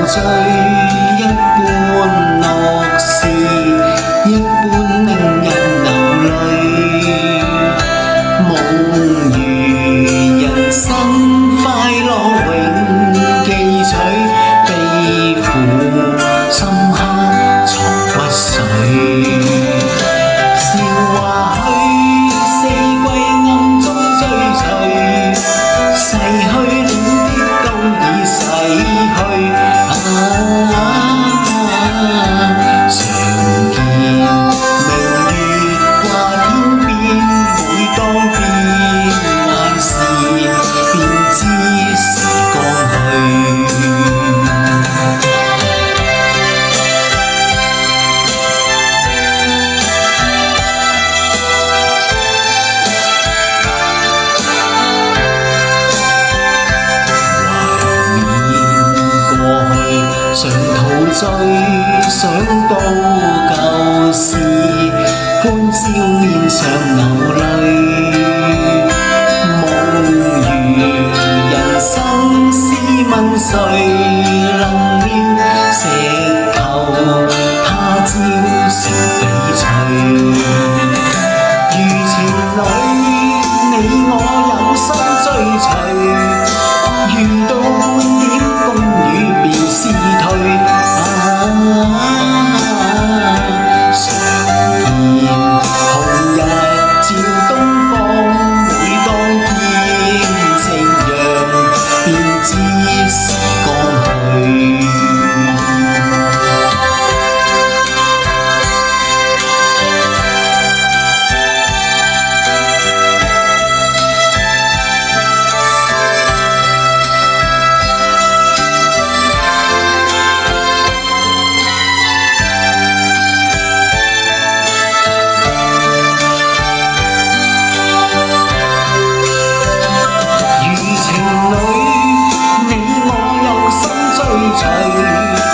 醉一般乐事，一般令人流泪。梦如人生快乐永記取，悲苦深刻藏骨髓。笑話去，四季暗中追隨，逝去了的都已逝去。常見明月掛天邊，每當變幻時，便知時光去。常陶醉，想到舊事，歡笑面上流淚。夢如人生，試問誰能料？石頭他朝成翡翠。如情侶，你我有心追隨，遇到半點風雨便消退。常見紅日照東方，每當天夕陽，便知時光去。你我有心追隨。